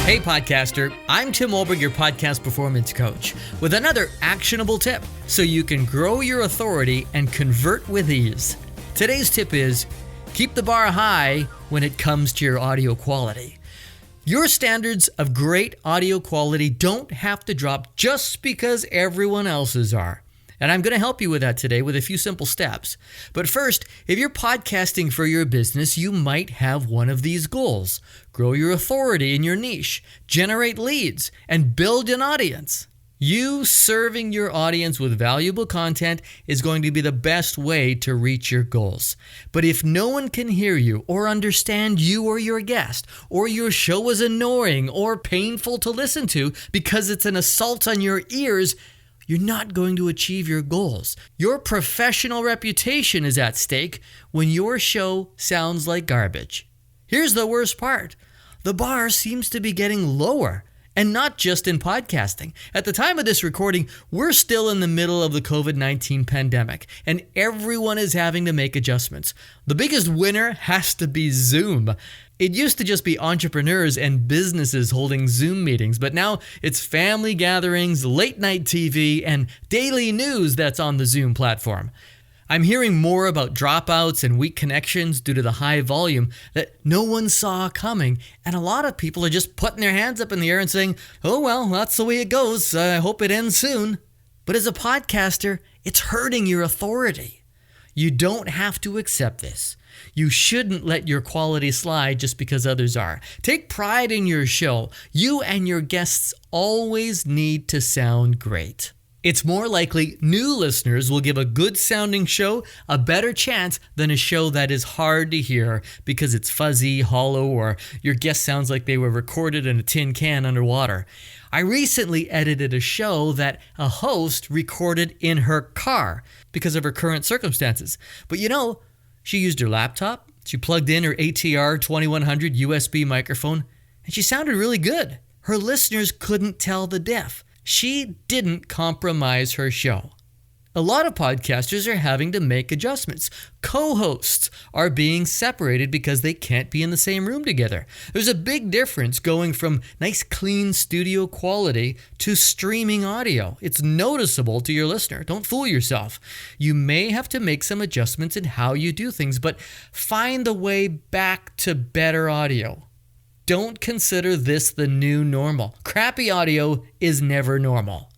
Hey podcaster, I'm Tim Olberg, your podcast performance coach, with another actionable tip so you can grow your authority and convert with ease. Today's tip is, keep the bar high when it comes to your audio quality. Your standards of great audio quality don't have to drop just because everyone else's are. And I'm going to help you with that today with a few simple steps. But first, if you're podcasting for your business, you might have one of these goals. Grow your authority in your niche, generate leads, and build an audience. You serving your audience with valuable content is going to be the best way to reach your goals. But if no one can hear you or understand you or your guest, or your show is annoying or painful to listen to because it's an assault on your ears, you're not going to achieve your goals. Your professional reputation is at stake when your show sounds like garbage. Here's the worst part. The bar seems to be getting lower, and not just in podcasting. At the time of this recording, we're still in the middle of the COVID-19 pandemic, and everyone is having to make adjustments. The biggest winner has to be Zoom. It used to just be entrepreneurs and businesses holding Zoom meetings, but now it's family gatherings, late night TV, and daily news that's on the Zoom platform. I'm hearing more about dropouts and weak connections due to the high volume that no one saw coming, and a lot of people are just putting their hands up in the air and saying, oh well, that's the way it goes, I hope it ends soon. But as a podcaster, it's hurting your authority. You don't have to accept this. You shouldn't let your quality slide just because others are. Take pride in your show. You and your guests always need to sound great. It's more likely new listeners will give a good sounding show a better chance than a show that is hard to hear because it's fuzzy, hollow, or your guest sounds like they were recorded in a tin can underwater. I recently edited a show that a host recorded in her car because of her current circumstances. But you know, she used her laptop, she plugged in her ATR 2100 USB microphone, and she sounded really good. Her listeners couldn't tell the diff. She didn't compromise her show. A lot of podcasters are having to make adjustments. Co-hosts are being separated because they can't be in the same room together. There's a big difference going from nice clean studio quality to streaming audio. It's noticeable to your listener. Don't fool yourself. You may have to make some adjustments in how you do things, but find the way back to better audio. Don't consider this the new normal. Crappy audio is never normal.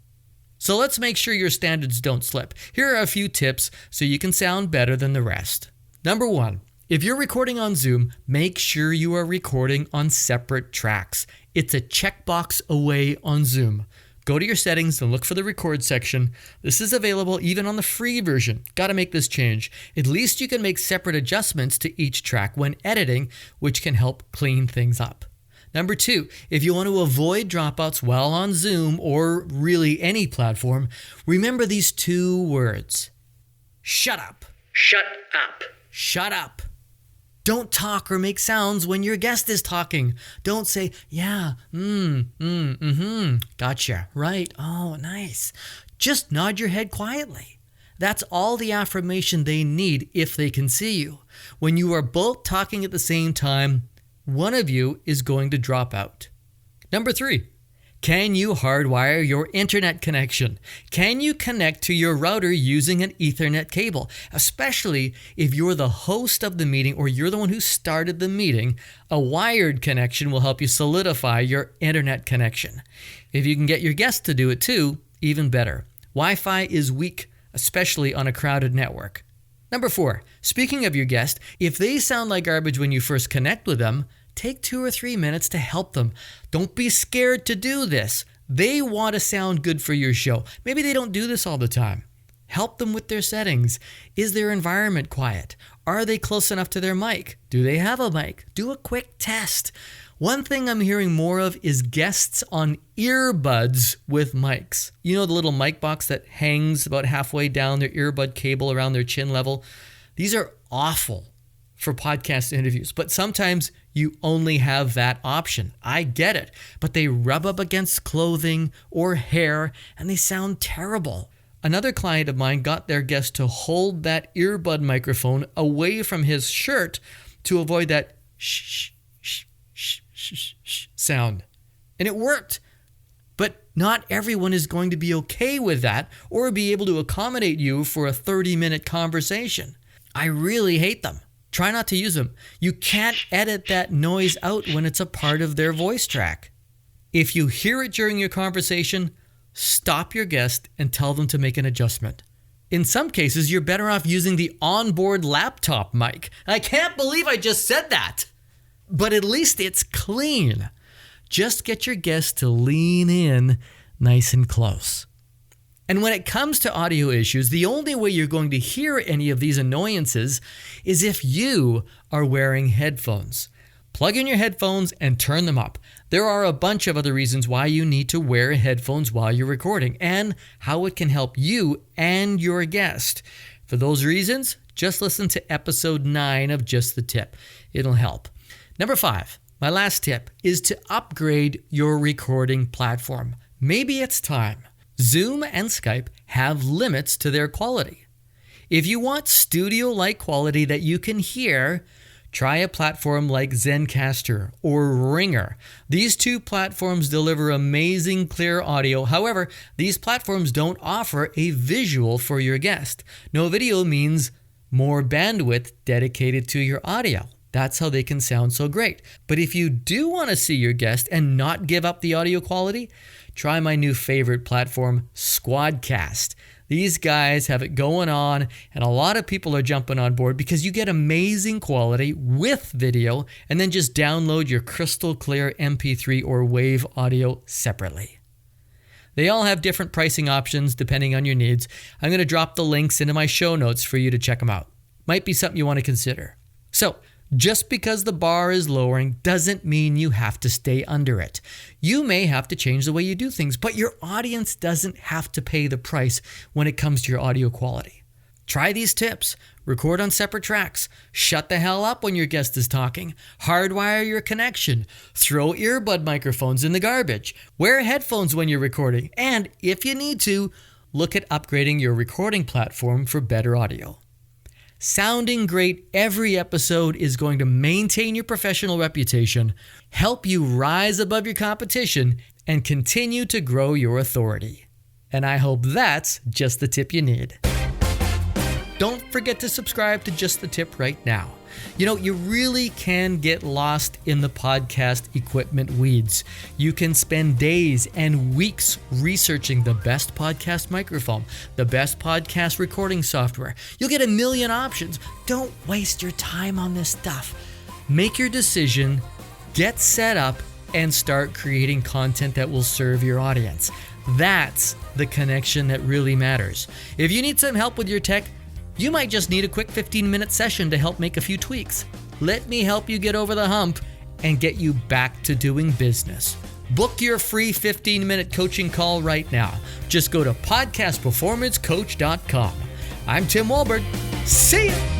So let's make sure your standards don't slip. Here are a few tips so you can sound better than the rest. Number 1, if you're recording on Zoom, make sure you are recording on separate tracks. It's a checkbox away on Zoom. Go to your settings and look for the record section. This is available even on the free version. Got to make this change. At least you can make separate adjustments to each track when editing, which can help clean things up. Number 2, if you want to avoid dropouts while on Zoom or really any platform, remember these 2 words. Shut up. Shut up. Shut up. Don't talk or make sounds when your guest is talking. Don't say, yeah, gotcha, right, oh, nice. Just nod your head quietly. That's all the affirmation they need if they can see you. When you are both talking at the same time, one of you is going to drop out. Number 3, can you hardwire your internet connection? Can you connect to your router using an Ethernet cable? Especially if you're the host of the meeting or you're the one who started the meeting, a wired connection will help you solidify your internet connection. If you can get your guests to do it too, even better. Wi-Fi is weak, especially on a crowded network. Number 4, speaking of your guest, if they sound like garbage when you first connect with them, take 2 or 3 minutes to help them. Don't be scared to do this. They want to sound good for your show. Maybe they don't do this all the time. Help them with their settings. Is their environment quiet? Are they close enough to their mic? Do they have a mic? Do a quick test. One thing I'm hearing more of is guests on earbuds with mics. You know the little mic box that hangs about halfway down their earbud cable around their chin level? These are awful for podcast interviews, but sometimes you only have that option. I get it, but they rub up against clothing or hair and they sound terrible. Another client of mine got their guest to hold that earbud microphone away from his shirt to avoid that shh, shh, shh, shh, shh sound. and it worked. But not everyone is going to be okay with that or be able to accommodate you for a 30-minute conversation. I really hate them. Try not to use them. You can't edit that noise out when it's a part of their voice track. If you hear it during your conversation, stop your guest and tell them to make an adjustment. In some cases, you're better off using the onboard laptop mic. I can't believe I just said that. But at least it's clean. Just get your guest to lean in nice and close. And when it comes to audio issues, the only way you're going to hear any of these annoyances is if you are wearing headphones. Plug in your headphones and turn them up. There are a bunch of other reasons why you need to wear headphones while you're recording and how it can help you and your guest. For those reasons, just listen to episode 9 of Just the Tip. It'll help. Number 5, my last tip is to upgrade your recording platform. Maybe it's time. Zoom and Skype have limits to their quality. If you want studio-like quality that you can hear, try a platform like Zencastr or Ringer. These two platforms deliver amazing clear audio. However, these platforms don't offer a visual for your guest. No video means more bandwidth dedicated to your audio. That's how they can sound so great. But if you do want to see your guest and not give up the audio quality, try my new favorite platform, Squadcast. These guys have it going on, and a lot of people are jumping on board because you get amazing quality with video and then just download your crystal clear MP3 or WAV audio separately. They all have different pricing options depending on your needs. I'm going to drop the links into my show notes for you to check them out. Might be something you want to consider. So, just because the bar is lowering doesn't mean you have to stay under it. You may have to change the way you do things, but your audience doesn't have to pay the price when it comes to your audio quality. Try these tips. Record on separate tracks. Shut the hell up when your guest is talking. Hardwire your connection. Throw earbud microphones in the garbage. Wear headphones when you're recording. And if you need to, look at upgrading your recording platform for better audio. Sounding great every episode is going to maintain your professional reputation, help you rise above your competition, and continue to grow your authority. And I hope that's just the tip you need. Don't forget to subscribe to Just the Tip right now. You know, you really can get lost in the podcast equipment weeds. You can spend days and weeks researching the best podcast microphone, the best podcast recording software. You'll get a million options. Don't waste your time on this stuff. Make your decision, get set up, and start creating content that will serve your audience. That's the connection that really matters. If you need some help with your tech, you might just need a quick 15-minute session to help make a few tweaks. Let me help you get over the hump and get you back to doing business. Book your free 15-minute coaching call right now. Just go to podcastperformancecoach.com. I'm Tim Walberg. See ya!